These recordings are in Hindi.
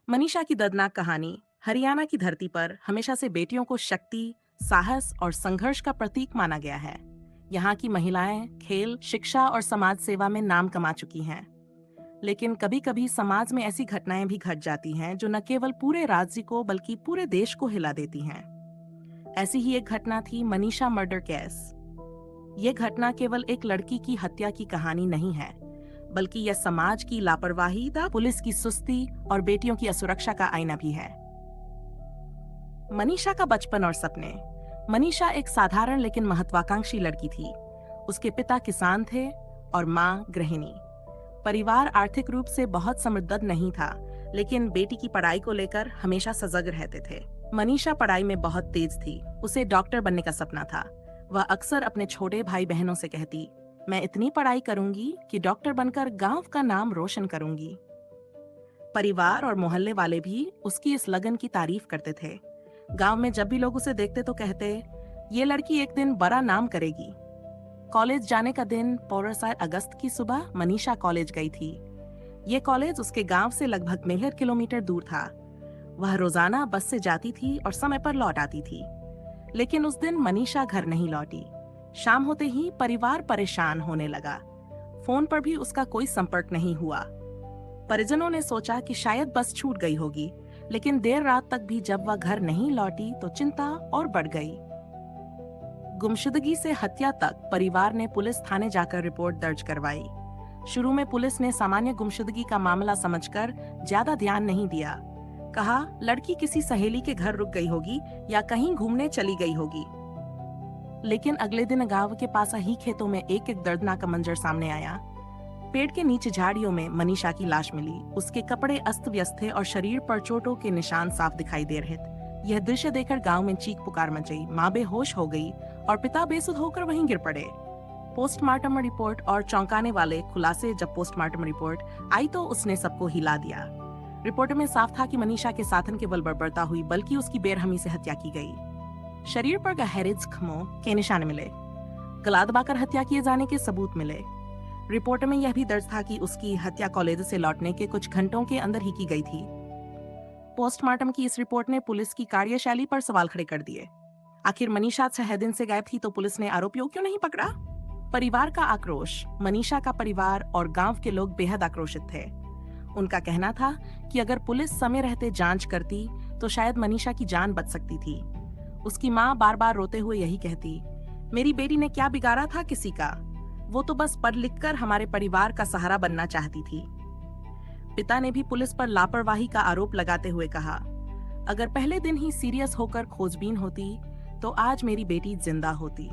मनीषा की दर्दनाक कहानी हरियाणा की धरती पर हमेशा से बेटियों को शक्ति, साहस और संघर्ष का प्रतीक माना गया है। यहाँ की महिलाएं खेल, शिक्षा और समाज सेवा में नाम कमा चुकी हैं। लेकिन कभी-कभी समाज में ऐसी घटनाएं भी घट जाती हैं जो न केवल पूरे राज्य को बल्कि पूरे देश को हिला देती हैं। ऐसी ही एक घटना थी मनीषा मर्डर केस। ये घटना केवल एक लड़की की हत्या की कहानी नहीं है, बल्कि यह समाज की लापरवाही, पुलिस की सुस्ती और बेटियों की असुरक्षा का आईना भी है। मनीषा का बचपन और सपने। मनीषा एक साधारण लेकिन महत्वाकांक्षी लड़की थी। उसके पिता किसान थे और माँ गृहिणी। परिवार आर्थिक रूप से बहुत समृद्ध नहीं था, लेकिन बेटी की पढ़ाई को लेकर हमेशा सजग रहते थे। मनीषा पढ़ाई में बहुत तेज थी। उसे डॉक्टर बनने का सपना था। वह अक्सर अपने छोटे भाई बहनों से कहती, मैं इतनी पढ़ाई करूंगी कि डॉक्टर बनकर गांव का नाम रोशन करूंगी। परिवार और मोहल्ले वाले भी उसकी इस लगन की तारीफ करते थे। गांव में जब भी लोग उसे देखते तो कहते, ये लड़की एक दिन बड़ा नाम करेगी। कॉलेज जाने का दिन 15 अगस्त की सुबह मनीषा कॉलेज गई थी। ये कॉलेज उसके गांव से लगभग 1.5 किलोमीटर दूर था। वह रोजाना बस से जाती थी और समय पर लौट आती थी। लेकिन उस दिन मनीषा घर नहीं लौटी। शाम होते ही परिवार परेशान होने लगा। फोन पर भी उसका कोई संपर्क नहीं हुआ। परिजनों ने सोचा कि शायद बस छूट गई होगी, लेकिन देर रात तक भी जब वह घर नहीं लौटी तो चिंता और बढ़ गई। गुमशुदगी से हत्या तक परिवार ने पुलिस थाने जाकर रिपोर्ट दर्ज करवाई। शुरू में पुलिस ने सामान्य गुमशुदगी का मामला समझकर ज्यादा ध्यान नहीं दिया। कहा लड़की किसी सहेली के घर रुक गई होगी या कहीं घूमने चली गई होगी। लेकिन अगले दिन गांव के पास ही खेतों में एक एक दर्दनाक मंजर सामने आया। पेड़ के नीचे झाड़ियों में मनीषा की लाश मिली। उसके कपड़े अस्त व्यस्त थे और शरीर पर चोटों के निशान साफ दिखाई दे रहे थे। यह दृश्य देखकर गांव में चीख पुकार मच गई। माँ बेहोश हो गई और पिता बेसुध होकर वहीं गिर पड़े। पोस्टमार्टम रिपोर्ट और चौंकाने वाले खुलासे जब पोस्टमार्टम रिपोर्ट आई तो उसने सबको हिला दिया। रिपोर्ट में साफ था कि मनीषा के साधन केवल बर्बरता हुई, बल्कि उसकी बेरहमी से हत्या की गई। शरीर पर गहरे जख्मों के निशान मिले। गला दबाकर हत्या किए जाने के सबूत मिले। रिपोर्ट में यह भी दर्ज था कि उसकी हत्या कॉलेज से लौटने के कुछ घंटों के अंदर ही की गई थी। पोस्टमार्टम की इस रिपोर्ट ने पुलिस की कार्यशैली पर सवाल खड़े कर दिए। आखिर मनीषा 6 दिन से गायब थी तो पुलिस ने आरोपियों क्यों नहीं पकड़ा? परिवार का आक्रोश। मनीषा का परिवार और गांव के लोग बेहद आक्रोशित थे। उनका कहना था कि अगर पुलिस समय रहते जांच करती तो शायद मनीषा की जान बच सकती थी। उसकी माँ बार बार रोते हुए यही कहती, मेरी बेटी ने क्या बिगाड़ा था किसी का? वो तो बस पढ़ लिख कर हमारे परिवार का सहारा बनना चाहती थी। पिता ने भी पुलिस पर लापरवाही का आरोप लगाते हुए कहा, अगर पहले दिन ही सीरियस होकर खोजबीन होती तो आज मेरी बेटी जिंदा होती।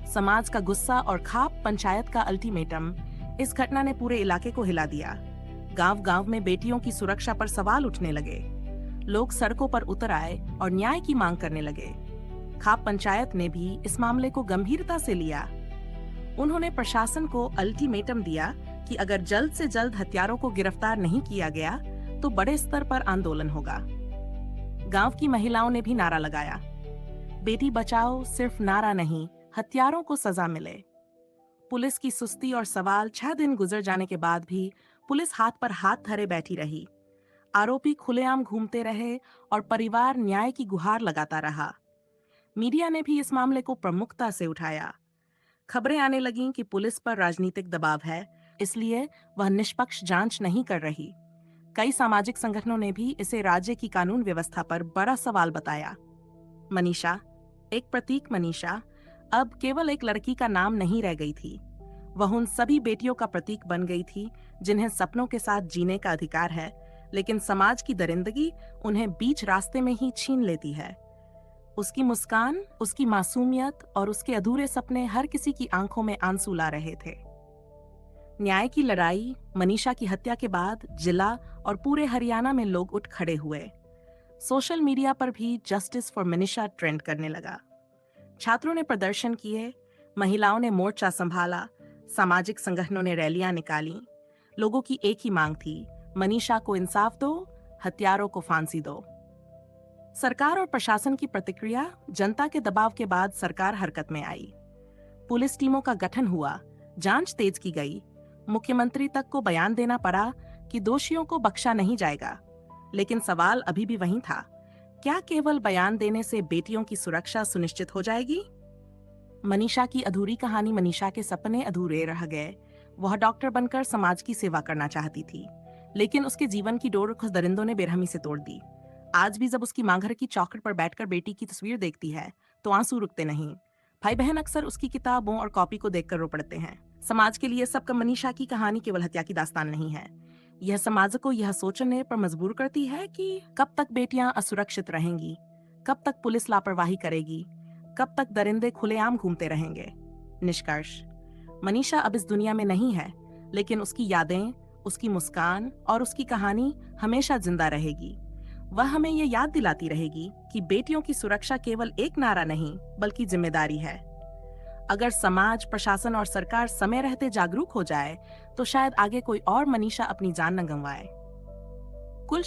समाज का गुस्सा और खाप पंचायत का अल्टीमेटम। इस घटना ने पूरे इलाके को हिला दिया। गांव-गांव में बेटियों की सुरक्षा पर सवाल उठने लगे। लोग सड़कों पर उतर आए और न्याय की मांग करने लगे। खाप पंचायत ने भी इस मामले को गंभीरता से लिया। उन्होंने प्रशासन को अल्टीमेटम दिया कि अगर जल्द से जल्द हत्यारों को गिरफ्तार नहीं किया गया तो बड़े स्तर पर आंदोलन होगा। गांव की महिलाओं ने भी नारा लगाया, बेटी बचाओ सिर्फ नारा नहीं, हत्यारों को सजा मिले। पुलिस की सुस्ती और सवाल 6 दिन गुजर जाने के बाद भी पुलिस हाथ पर हाथ धरे बैठी रही। आरोपी खुलेआम घूमते रहे और परिवार न्याय की गुहार लगाता रहा। मीडिया ने भी इस मामले को प्रमुखता से उठाया। खबरें आने लगीं कि पुलिस पर राजनीतिक दबाव है, इसलिए वह निष्पक्ष जांच नहीं कर रही। कई सामाजिक संगठनों ने भी इसे राज्य की कानून व्यवस्था पर बड़ा सवाल बताया। मनीषा, एक प्रतीक मनीषा, अब केवल एक लड़की का नाम नहीं रह गई थी। वह उन सभी बेटियों का प्रतीक बन गई थी जिन्हें सपनों के साथ जीने का अधिकार है, लेकिन समाज की दरिंदगी उन्हें बीच रास्ते में ही छीन लेती है। उसकी मुस्कान, उसकी मासूमियत और उसके अधूरे सपने हर किसी की आंखों में आंसू ला रहे थे। न्याय की लड़ाई। मनीषा की हत्या के बाद जिला और पूरे हरियाणा में लोग उठ खड़े हुए। सोशल मीडिया पर भी जस्टिस फॉर मनीषा ट्रेंड करने लगा। छात्रों ने प्रदर्शन किए, महिलाओं ने मोर्चा संभाला, सामाजिक संगठनों ने रैलियां निकाली। लोगों की एक ही मांग थी, मनीषा को इंसाफ दो, हत्यारों को फांसी दो। सरकार और प्रशासन की प्रतिक्रिया। जनता के दबाव के बाद सरकार हरकत में आई। पुलिस टीमों का गठन हुआ, जांच तेज की गई। मुख्यमंत्री तक को बयान देना पड़ा कि दोषियों को बख्शा नहीं जाएगा। लेकिन सवाल अभी भी वही था, क्या केवल बयान देने से बेटियों की सुरक्षा सुनिश्चित हो जाएगी? मनीषा की अधूरी कहानी, मनीषा के सपने अधूरे रह गए। वह डॉक्टर बनकर समाज की सेवा करना चाहती थी, लेकिन उसके जीवन की डोर कुछ दरिंदों ने बेरहमी से तोड़ दी। आज भी जब उसकी माँ घर की चौखट पर बैठकर बेटी की तस्वीर देखती है, तो आंसू रुकते नहीं। भाई बहन अक्सर उसकी किताबों और कॉपी को देखकर रो पड़ते हैं। समाज के लिए सबका मनीषा की कहानी केवल हत्या की दास्तान नहीं है। यह समाज को यह सोचने पर मजबूर करती है कि कब तक बेटियां असुरक्षित रहेंगी, कब तक पुलिस लापरवाही करेगी, कब तक दरिंदे खुलेआम घूमते रहेंगे। निष्कर्ष, मनीषा अब इस दुनिया में नहीं है, लेकिन उसकी यादें, उसकी मुस्कान और उसकी कहानी हमेशा जिंदा रहेगी। वह हमें ये याद दिलाती रहेगी कि बेटियों की सुरक्षा केवल एक नारा नहीं, बल्कि जिम्मेदारी है। अगर समाज, प्रशासन और सरकार समय रहते जागरूक हो जाए, तो शायद आगे कोई और मनीषा अपनी जान न गंवाए। कुल